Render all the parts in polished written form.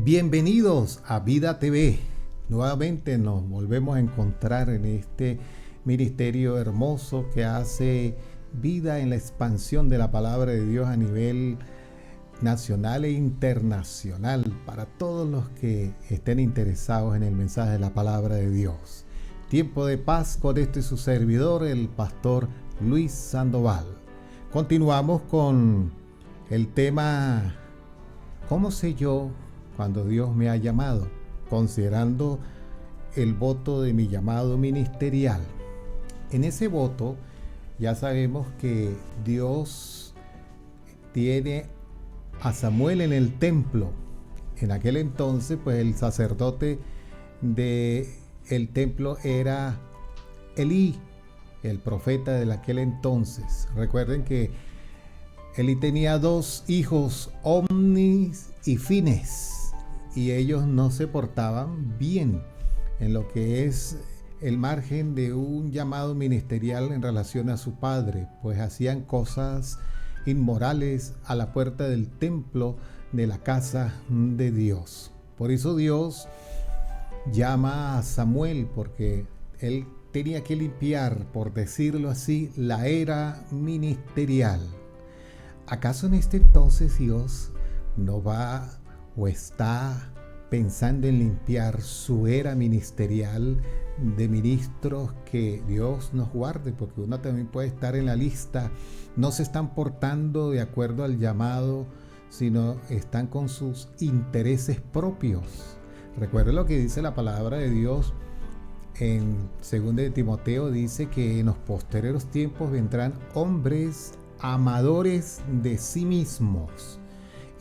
Bienvenidos a Vida TV. Nuevamente nos volvemos a encontrar en este ministerio hermoso que hace vida en la expansión de la palabra de Dios a nivel nacional e internacional para todos los que estén interesados en el mensaje de la palabra de Dios. Tiempo de paz con este su servidor, el pastor Luis Sandoval. Continuamos con el tema ¿cómo sé yo cuando Dios me ha llamado? Considerando el voto de mi llamado ministerial. En ese voto ya sabemos que Dios tiene a Samuel en el templo. En aquel entonces, pues el sacerdote del templo era Elí, el profeta de aquel entonces. Recuerden que Elí tenía dos hijos, Omnis y Fines, y ellos no se portaban bien en lo que es el margen de un llamado ministerial en relación a su padre, pues hacían cosas inmorales a la puerta del templo de la casa de Dios. Por eso Dios llama a Samuel, porque él tenía que limpiar, por decirlo así, la era ministerial. ¿Acaso en este entonces Dios no va o está pensando en limpiar su era ministerial de ministros? Que Dios nos guarde, porque uno también puede estar en la lista, no se están portando de acuerdo al llamado, sino están con sus intereses propios. Recuerden lo que dice la palabra de Dios en 2 de Timoteo, dice que en los posteriores tiempos vendrán hombres amadores de sí mismos.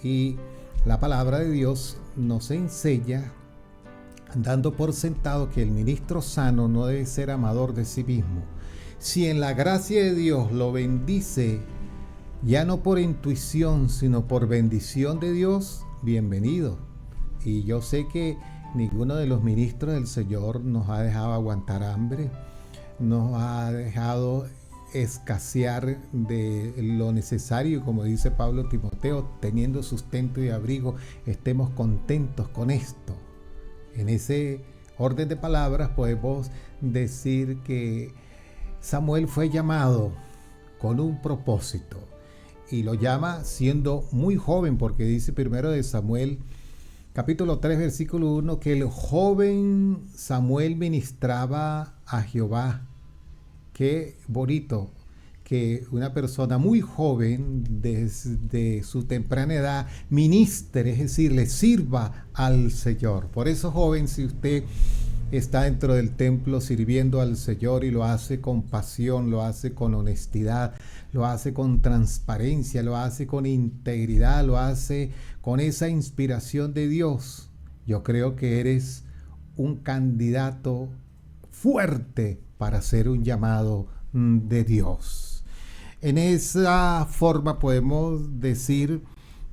Y la palabra de Dios nos enseña, dando por sentado, que el ministro sano no debe ser amador de sí mismo. Si en la gracia de Dios lo bendice, ya no por intuición, sino por bendición de Dios, bienvenido. Y yo sé que ninguno de los ministros del Señor nos ha dejado aguantar hambre, nos ha dejado escasear de lo necesario, como dice Pablo a Timoteo, teniendo sustento y abrigo, estemos contentos con esto. En ese orden de palabras podemos decir que Samuel fue llamado con un propósito, y lo llama siendo muy joven, porque dice primero de Samuel capítulo 3 versículo 1 que el joven Samuel ministraba a Jehová. Qué bonito que una persona muy joven, desde su temprana edad, ministre, es decir, le sirva al Señor. Por eso, joven, si usted está dentro del templo sirviendo al Señor y lo hace con pasión, lo hace con honestidad, lo hace con transparencia, lo hace con integridad, lo hace con esa inspiración de Dios, yo creo que eres un candidato fuerte para ser un llamado de Dios. En esa forma podemos decir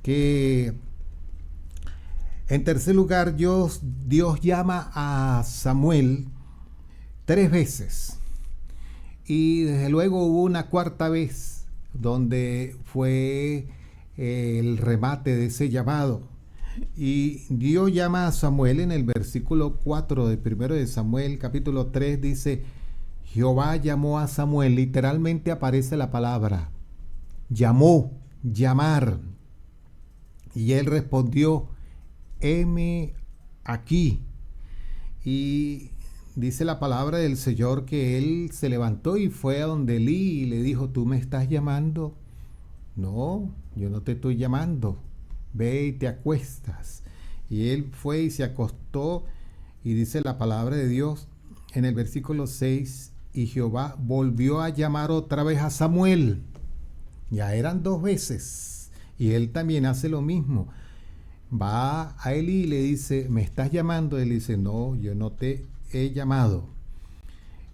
que, en tercer lugar, Dios llama a Samuel 3 veces. Y desde luego hubo una cuarta vez donde fue el remate de ese llamado. Y Dios llama a Samuel en el versículo 4 de 1 de Samuel, capítulo 3, dice: Jehová llamó a Samuel. Literalmente aparece la palabra llamó, llamar. Y él respondió: heme aquí. Y dice la palabra del Señor que él se levantó y fue a donde Elí y le dijo: ¿tú me estás llamando? No, yo no te estoy llamando. Ve y te acuestas. Y él fue y se acostó, y dice la palabra de Dios en el versículo 6: y Jehová volvió a llamar otra vez a Samuel. Ya eran 2 veces. Y él también hace lo mismo. Va a Elí y le dice: ¿me estás llamando? Él dice: no, yo no te he llamado.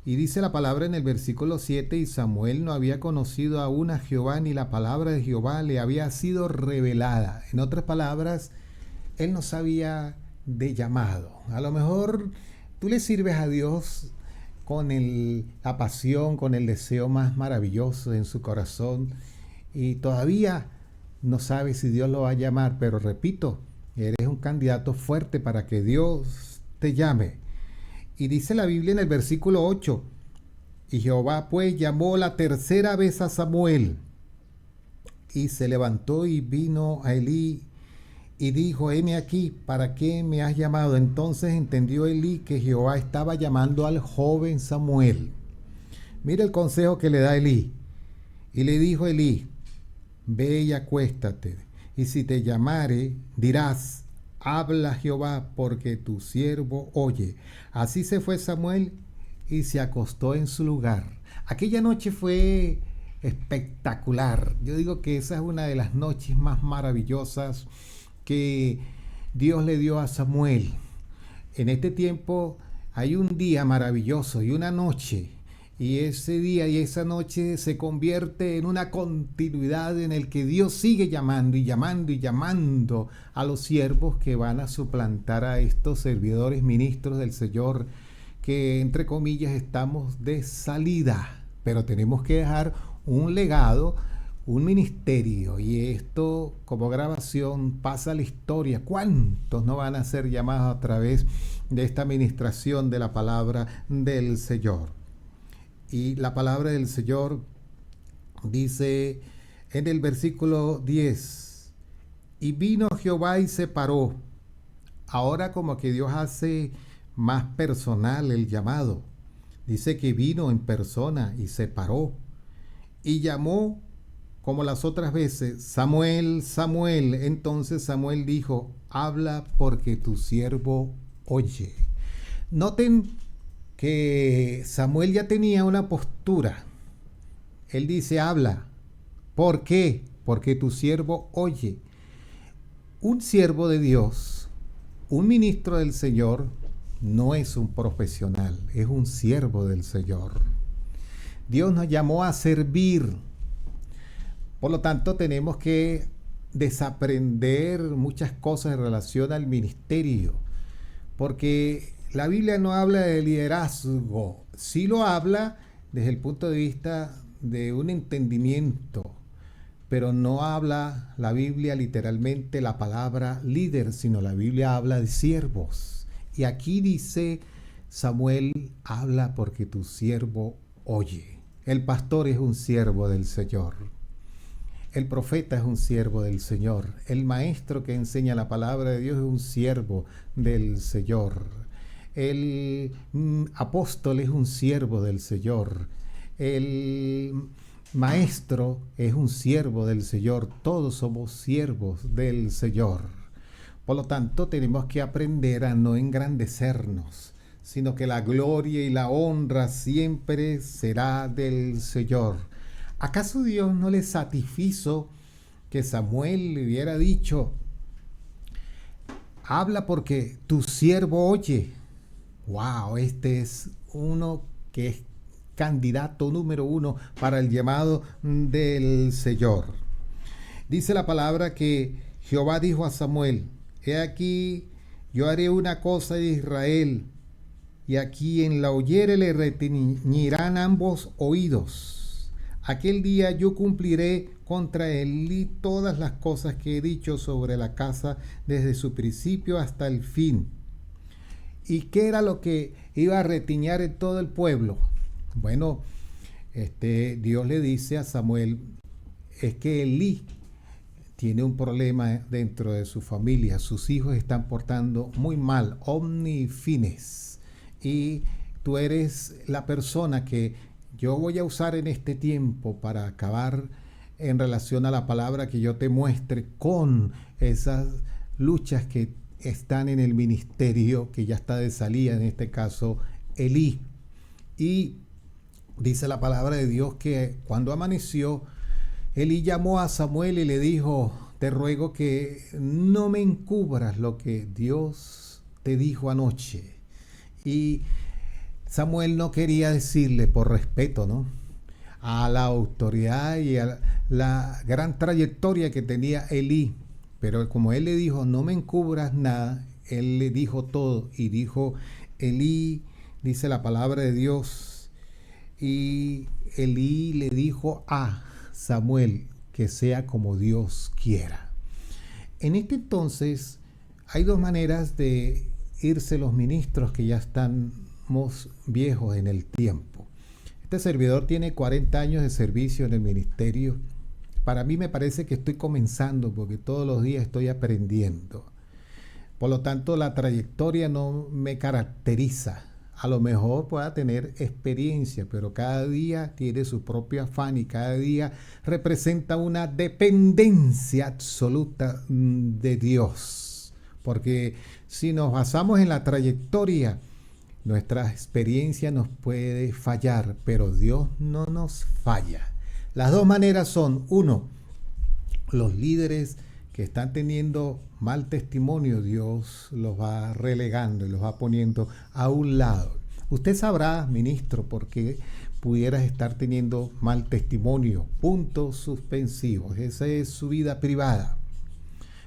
Y dice la palabra en el versículo 7: y Samuel no había conocido aún a Jehová, ni la palabra de Jehová le había sido revelada. En otras palabras, él no sabía de llamado. A lo mejor tú le sirves a Dios con la pasión, con el deseo más maravilloso en su corazón, y todavía no sabes si Dios lo va a llamar. Pero repito, Eres un candidato fuerte para que Dios te llame. Y dice la Biblia en el versículo 8, y Jehová pues llamó la tercera vez a Samuel, y se levantó y vino a Elí y dijo, heme aquí, ¿para qué me has llamado? Entonces entendió Elí que Jehová estaba llamando al joven Samuel. Mira el consejo que le da Elí. Y le dijo Elí, ve y acuéstate, y si te llamare, dirás, habla Jehová, porque tu siervo oye. Así se fue Samuel y se acostó en su lugar. Aquella noche fue espectacular. Yo digo que esa es una de las noches más maravillosas que Dios le dio a Samuel. En este tiempo hay un día maravilloso y una noche, y ese día y esa noche se convierte en una continuidad en el que Dios sigue llamando y llamando y llamando a los siervos que van a suplantar a estos servidores ministros del Señor, que entre comillas estamos de salida, pero tenemos que dejar un legado, un ministerio, y esto como grabación pasa a la historia. ¿Cuántos no van a ser llamados a través de esta administración de la palabra del Señor? Y la palabra del Señor dice en el versículo 10, y vino Jehová y se paró. Ahora como que Dios hace más personal el llamado. Dice que vino en persona y se paró. Y llamó como las otras veces, Samuel, Samuel. Entonces Samuel dijo, habla porque tu siervo oye. Noten que Samuel ya tenía una postura. Él dice, habla. ¿Por qué? Porque tu siervo oye. Un siervo de Dios, un ministro del Señor, no es un profesional, es un siervo del Señor. Dios nos llamó a servir. Por lo tanto, tenemos que desaprender muchas cosas en relación al ministerio, porque la Biblia no habla de liderazgo, sí lo habla desde el punto de vista de un entendimiento, pero no habla la Biblia literalmente la palabra líder, sino la Biblia habla de siervos. Y aquí dice Samuel, habla porque tu siervo oye. El pastor es un siervo del Señor. El profeta es un siervo del Señor. El maestro que enseña la palabra de Dios es un siervo del Señor. El apóstol es un siervo del Señor. El maestro es un siervo del Señor. Todos somos siervos del Señor. Por lo tanto, tenemos que aprender a no engrandecernos, sino que la gloria y la honra siempre será del Señor. ¿Acaso Dios no le satisfizo que Samuel le hubiera dicho, habla porque tu siervo oye? Wow, este es uno que es candidato número uno para el llamado del Señor. Dice la palabra que Jehová dijo a Samuel, he aquí, yo haré una cosa de Israel, y aquí en la oyere le retiñirán ambos oídos. Aquel día yo cumpliré contra él todas las cosas que he dicho sobre la casa desde su principio hasta el fin. ¿Y qué era lo que iba a retiñar en todo el pueblo? Bueno, Dios le dice a Samuel, es que Elí tiene un problema dentro de su familia. Sus hijos están portando muy mal, omnifines. Y tú eres la persona que yo voy a usar en este tiempo para acabar en relación a la palabra que yo te muestre con esas luchas que están en el ministerio, que ya está de salida, en este caso Elí. Y dice la palabra de Dios que cuando amaneció, Elí llamó a Samuel y le dijo, te ruego que no me encubras lo que Dios te dijo anoche. Y Samuel no quería decirle, por respeto, ¿no?, a la autoridad y a la gran trayectoria que tenía Elí. Pero como él le dijo, no me encubras nada, él le dijo todo. Y dijo Elí, dice la palabra de Dios, y Elí le dijo a Samuel, que sea como Dios quiera. En este entonces, hay dos maneras de irse los ministros que ya estamos viejos en el tiempo. Este servidor tiene 40 años de servicio en el ministerio. Para mí me parece que estoy comenzando porque todos los días estoy aprendiendo. Por lo tanto, la trayectoria no me caracteriza. A lo mejor pueda tener experiencia, pero cada día tiene su propio afán y cada día representa una dependencia absoluta de Dios. Porque si nos basamos en la trayectoria, nuestra experiencia nos puede fallar, pero Dios no nos falla. Las dos maneras son, uno, los líderes que están teniendo mal testimonio, Dios los va relegando y los va poniendo a un lado. Usted sabrá, ministro, por qué pudieras estar teniendo mal testimonio, puntos suspensivos. Esa es su vida privada.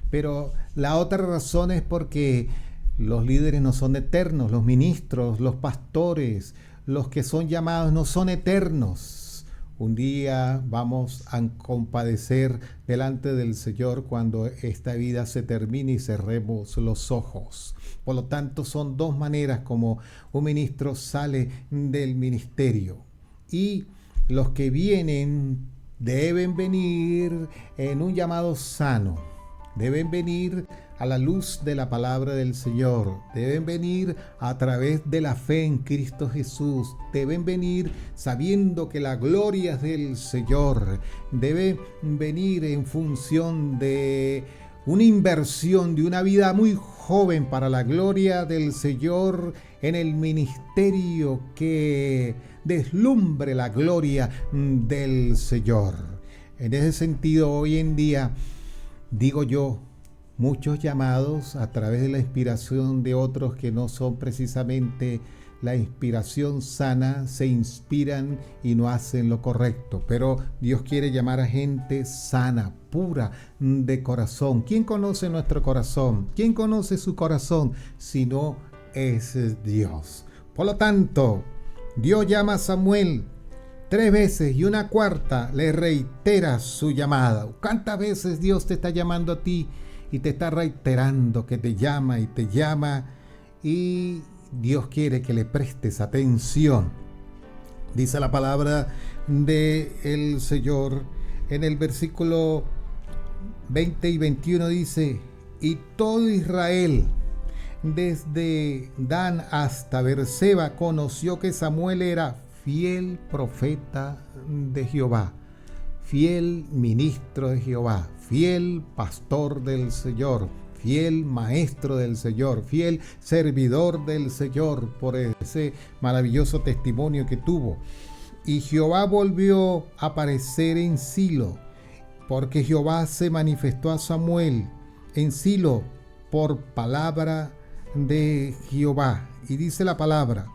Pero la otra razón es porque los líderes no son eternos, los ministros, los pastores, los que son llamados no son eternos. Un día vamos a compadecer delante del Señor cuando esta vida se termine y cerremos los ojos. Por lo tanto, son dos maneras como un ministro sale del ministerio. Y los que vienen deben venir en un llamado sano. Deben venir a la luz de la palabra del Señor. Deben venir a través de la fe en Cristo Jesús. Deben venir sabiendo que la gloria es del Señor. Deben venir en función de una inversión de una vida muy joven para la gloria del Señor en el ministerio que deslumbre la gloria del Señor. En ese sentido, hoy en día, digo yo, muchos llamados a través de la inspiración de otros que no son precisamente la inspiración sana, se inspiran y no hacen lo correcto. Pero Dios quiere llamar a gente sana, pura de corazón. ¿Quién conoce nuestro corazón? ¿Quién conoce su corazón? Si no es Dios. Por lo tanto, Dios llama a Samuel 3 veces y una cuarta le reitera su llamada. ¿Cuántas veces Dios te está llamando a ti y te está reiterando que te llama y te llama? Y Dios quiere que le prestes atención. Dice la palabra del Señor en el versículo 20 y 21, dice: y todo Israel, desde Dan hasta Beerseba, conoció que Samuel era fiel profeta de Jehová, fiel ministro de Jehová, fiel pastor del Señor, fiel maestro del Señor, fiel servidor del Señor, por ese maravilloso testimonio que tuvo. Y Jehová volvió a aparecer en Silo, porque Jehová se manifestó a Samuel en Silo por palabra de Jehová. Y dice la palabra,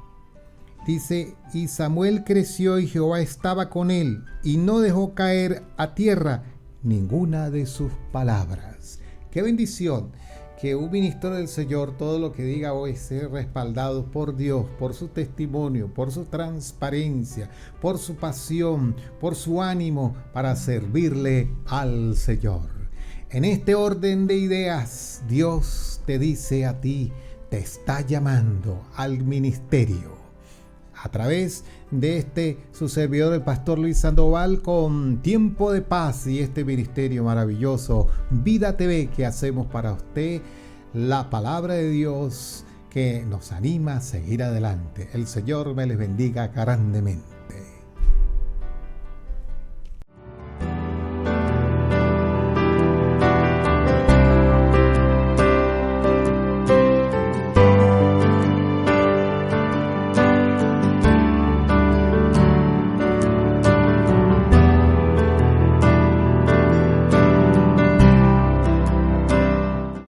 dice: y Samuel creció y Jehová estaba con él, y no dejó caer a tierra ninguna de sus palabras. ¡Qué bendición! Que un ministro del Señor, todo lo que diga hoy, esté respaldado por Dios, por su testimonio, por su transparencia, por su pasión, por su ánimo para servirle al Señor. En este orden de ideas, Dios te dice a ti, te está llamando al ministerio. A través de su servidor, el pastor Luis Sandoval, con Tiempo de Paz y este ministerio maravilloso, Vida TV, que hacemos para usted, la palabra de Dios que nos anima a seguir adelante. El Señor me les bendiga grandemente.